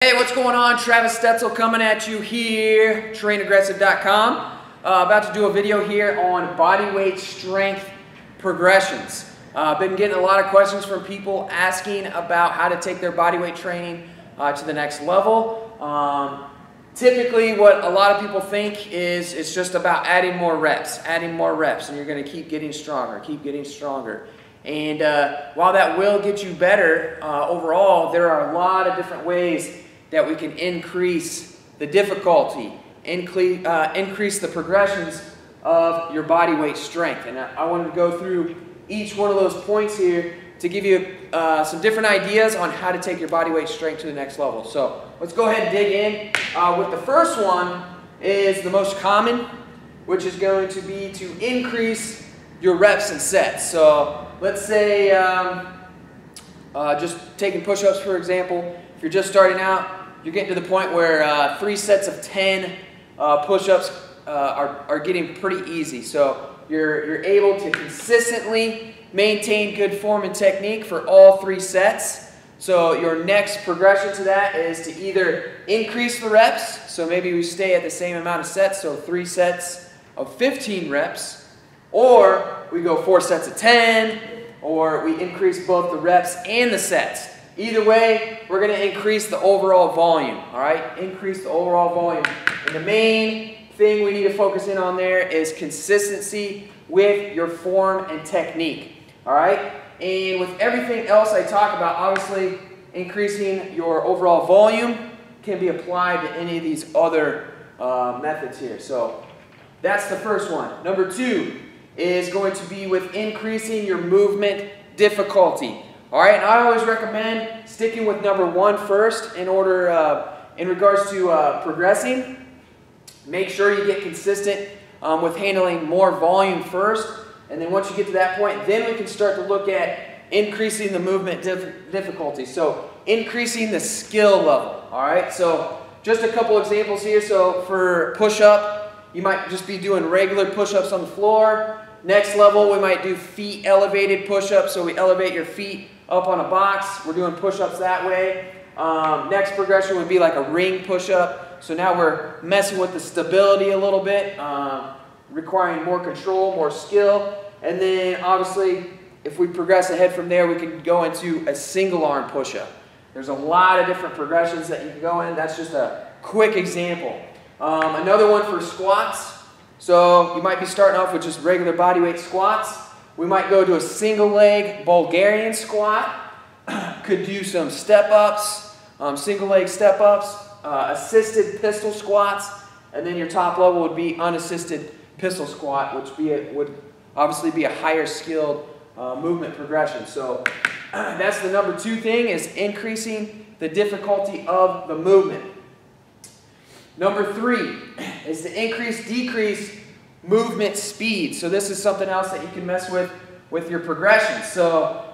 Hey, what's going on? Travis Stetzel coming at you here, trainaggressive.com. About to do a video here on body weight strength progressions. Been getting a lot of questions from people asking about how to take their body weight training to the next level. Typically what a lot of people think is it's just about adding more reps, and you're going to keep getting stronger. And while that will get you better overall, there are a lot of different ways that we can increase the difficulty, increase the progressions of your body weight strength. And I wanted to go through each one of those points here to give you some different ideas on how to take your body weight strength to the next level. So let's go ahead and dig in. With the first one is the most common, which is going to be to increase your reps and sets. So let's say just taking push-ups for example. If you're just starting out, you're getting to the point where 3 sets of 10 push-ups are getting pretty easy. So you're able to consistently maintain good form and technique for all 3 sets. So your next progression to that is to either increase the reps, so maybe we stay at the same amount of sets, so 3 sets of 15 reps, or we go 4 sets of 10, or we increase both the reps and the sets. Either way, we're going to increase the overall volume, all right? Increase the overall volume. And the main thing we need to focus in on there is consistency with your form and technique, all right? And with everything else I talk about, obviously, increasing your overall volume can be applied to any of these other methods here. So that's the first one. Number 2 is going to be with increasing your movement difficulty. All right, and I always recommend sticking with number 1 first in regards to progressing. Make sure you get consistent with handling more volume first, and then once you get to that point, then we can start to look at increasing the movement difficulty. So increasing the skill level. All right, so just a couple examples here. So for push-up, you might just be doing regular push-ups on the floor. Next level, we might do feet elevated push-ups, so we elevate your feet up on a box. We're doing push-ups that way. Next progression would be like a ring push-up. So now we're messing with the stability a little bit, requiring more control, more skill. And then obviously, if we progress ahead from there, we can go into a single arm push-up. There's a lot of different progressions that you can go in. That's just a quick example. Another one for squats. So you might be starting off with just regular body weight squats. We might go to a single leg Bulgarian squat. Could do some step-ups, single leg step-ups, assisted pistol squats, and then your top level would be unassisted pistol squat, which would obviously be a higher skilled movement progression. So that's the number 2 thing, is increasing the difficulty of the movement. Number 3 is to decrease movement speed. So this is something else that you can mess with your progression. So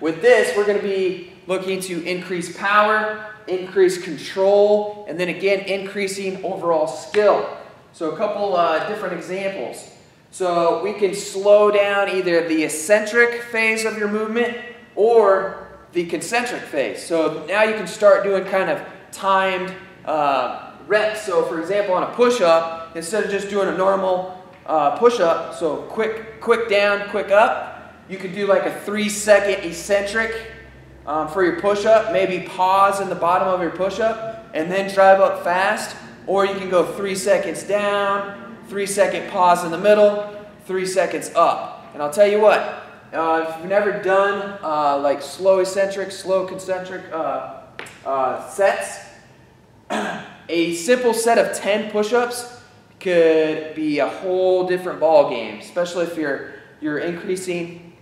with this, we're going to be looking to increase power, increase control, and then again, increasing overall skill. So a couple different examples. So we can slow down either the eccentric phase of your movement or the concentric phase. So now you can start doing kind of timed reps. So for example, on a push-up, instead of just doing a normal push-up, so quick down, quick up, you could do like a 3-second eccentric for your push-up, maybe pause in the bottom of your push-up and then drive up fast, or you can go 3 seconds down, 3-second pause in the middle, 3 seconds up. And I'll tell you what, if you've never done like slow eccentric, slow concentric sets, a simple set of 10 push-ups could be a whole different ball game, especially if you're increasing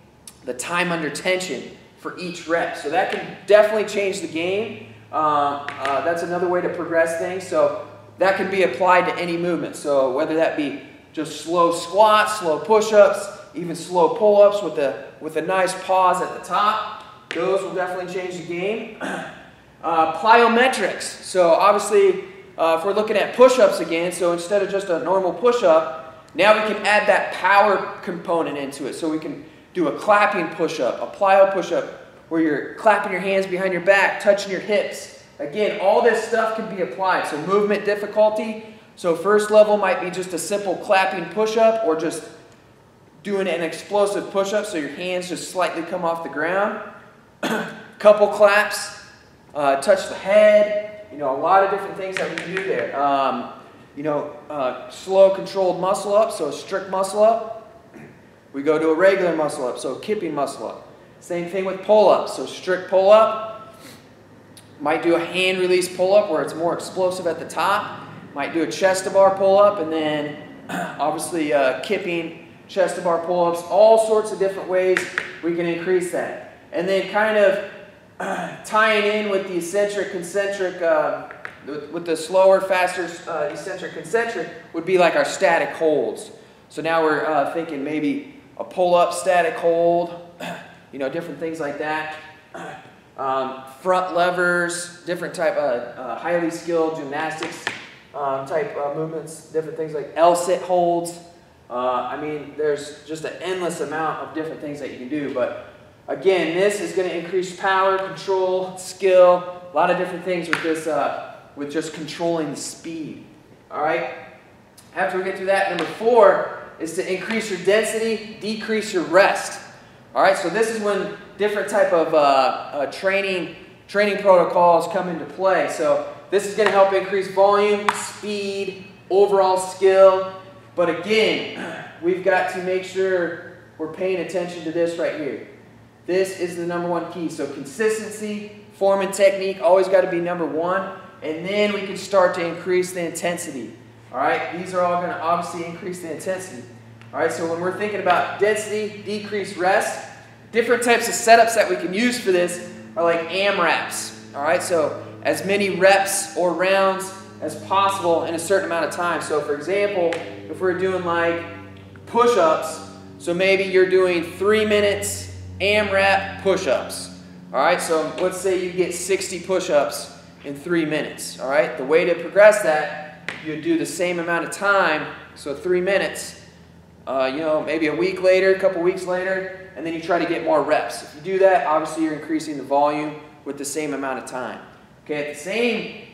the time under tension for each rep. So that can definitely change the game. That's another way to progress things. So that can be applied to any movement. So whether that be just slow squats, slow push-ups, even slow pull-ups with a nice pause at the top, those will definitely change the game. Plyometrics. So obviously, if we're looking at push-ups again, so instead of just a normal push-up, now we can add that power component into it. So we can do a clapping push-up, a plyo push-up, where you're clapping your hands behind your back, touching your hips, Again, all this stuff can be applied. So movement difficulty. So first level might be just a simple clapping push-up or just doing an explosive push-up so your hands just slightly come off the ground. Couple claps, touch the head, a lot of different things that we can do there. Slow controlled muscle up, so a strict muscle up. We go to a regular muscle up, so a kipping muscle up. Same thing with pull-ups, so strict pull-up. Might do a hand release pull-up where it's more explosive at the top. Might do a chest-to-bar pull-up, and then obviously kipping chest-to-bar pull-ups. All sorts of different ways we can increase that. And then kind of tying in with the eccentric, concentric, with the slower, faster eccentric, concentric would be like our static holds. So now we're thinking maybe a pull-up static hold, different things like that. Front levers, different type of highly skilled gymnastics type movements, different things like L-sit holds. There's just an endless amount of different things that you can do. But again, this is going to increase power, control, skill, a lot of different things with this, with just controlling the speed. All right. After we get through that, number 4 is to increase your density, decrease your rest. All right. So this is when different type of training protocols come into play. So this is going to help increase volume, speed, overall skill. But again, we've got to make sure we're paying attention to this right here. This is the #1 key. So consistency, form, and technique always got to be #1. And then we can start to increase the intensity. All right, these are all going to obviously increase the intensity. All right, so when we're thinking about density, decrease rest, different types of setups that we can use for this are like AMRAPs. All right, so as many reps or rounds as possible in a certain amount of time. So for example, if we're doing like push-ups, so maybe you're doing 3 minutes AMRAP push-ups. All right, so let's say you get 60 push-ups in 3 minutes. All right, the way to progress that, you do the same amount of time, so 3 minutes, maybe a week later, a couple weeks later, and then you try to get more reps. If you do that, obviously you're increasing the volume with the same amount of time. Okay, at the same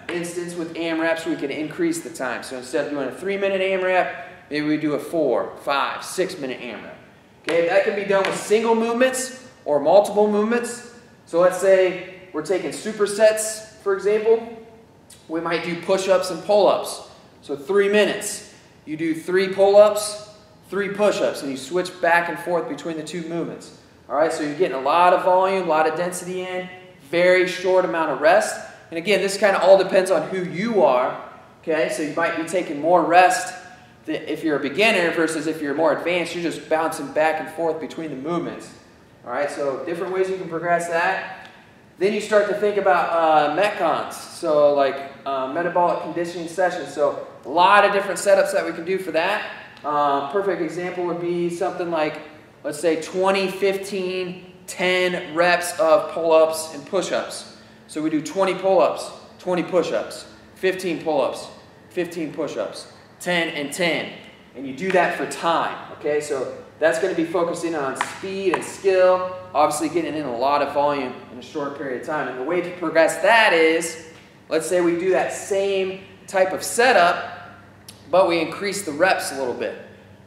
instance with AMRAPs, we can increase the time. So instead of doing a 3-minute AMRAP, maybe we do a 4, 5, 6-minute AMRAP. Okay, that can be done with single movements or multiple movements. So let's say we're taking supersets, for example. We might do push-ups and pull-ups. So 3 minutes. You do 3 pull-ups, 3 push-ups, and you switch back and forth between the 2 movements. All right, so you're getting a lot of volume, a lot of density in, very short amount of rest. And again, this kind of all depends on who you are. Okay, so you might be taking more rest if you're a beginner versus if you're more advanced. You're just bouncing back and forth between the movements. All right, so different ways you can progress that. Then you start to think about metcons, so like metabolic conditioning sessions. So a lot of different setups that we can do for that. Perfect example would be something like, let's say 20, 15, 10 reps of pull-ups and push-ups. So we do 20 pull-ups, 20 push-ups, 15 pull-ups, 15 push-ups, 10 and 10. And you do that for time, okay? So that's going to be focusing on speed and skill, obviously getting in a lot of volume in a short period of time. And the way to progress that is, let's say we do that same type of setup, but we increase the reps a little bit.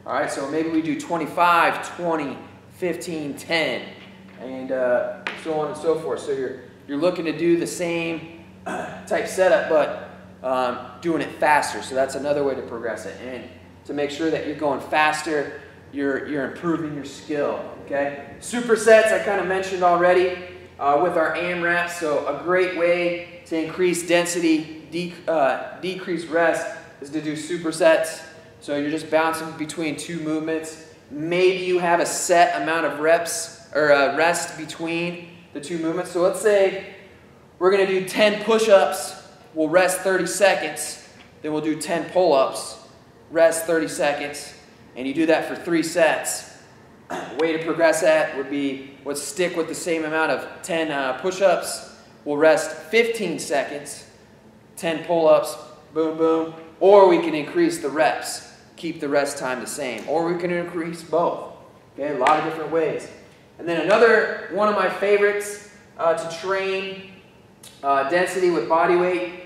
All right, so maybe we do 25, 20, 15, 10, and so on and so forth. So you're looking to do the same type setup, but doing it faster. So that's another way to progress it. And to make sure that you're going faster, you're improving your skill, okay? Supersets, I kind of mentioned already with our AMRAPs. So a great way to increase density, decrease rest is to do supersets. So you're just bouncing between 2 movements. Maybe you have a set amount of reps or rest between the 2 movements. So let's say we're going to do 10 push-ups. We'll rest 30 seconds. Then we'll do 10 pull-ups, rest 30 seconds. And you do that for 3 sets. Way to progress that would be, let's stick with the same amount of 10 push-ups. We'll rest 15 seconds, 10 pull-ups, boom, boom. Or we can increase the reps, keep the rest time the same. Or we can increase both. Okay, a lot of different ways. And then another one of my favorites to train density with body weight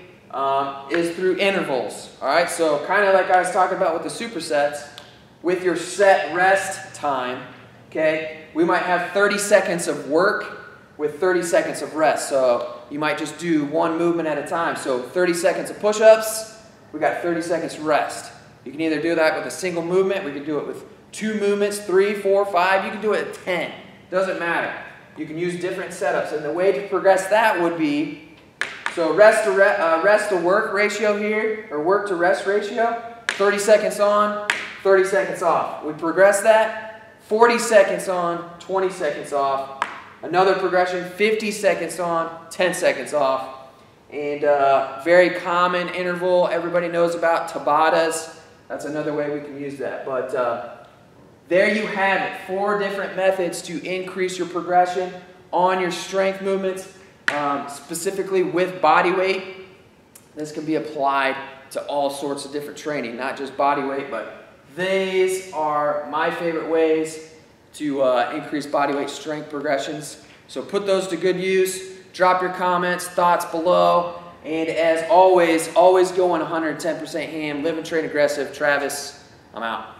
is through intervals. All right, so kind of like I was talking about with the supersets, with your set rest time, okay, we might have 30 seconds of work with 30 seconds of rest. So you might just do one movement at a time. So 30 seconds of push-ups, we got 30 seconds rest. You can either do that with a single movement, we can do it with 2 movements, 3, 4, 5, you can do it at 10. Doesn't matter. You can use different setups, and the way to progress that would be, so rest to work ratio here, or work to rest ratio, 30 seconds on, 30 seconds off. We progress that, 40 seconds on, 20 seconds off. Another progression, 50 seconds on, 10 seconds off. And very common interval everybody knows about, Tabatas. That's another way we can use that. But there you have it, 4 different methods to increase your progression on your strength movements, specifically with body weight. This can be applied to all sorts of different training, not just body weight, but these are my favorite ways to increase body weight strength progressions. So put those to good use. Drop your comments, thoughts below. And as always, always going 110% ham. Live and train aggressive. Travis, I'm out.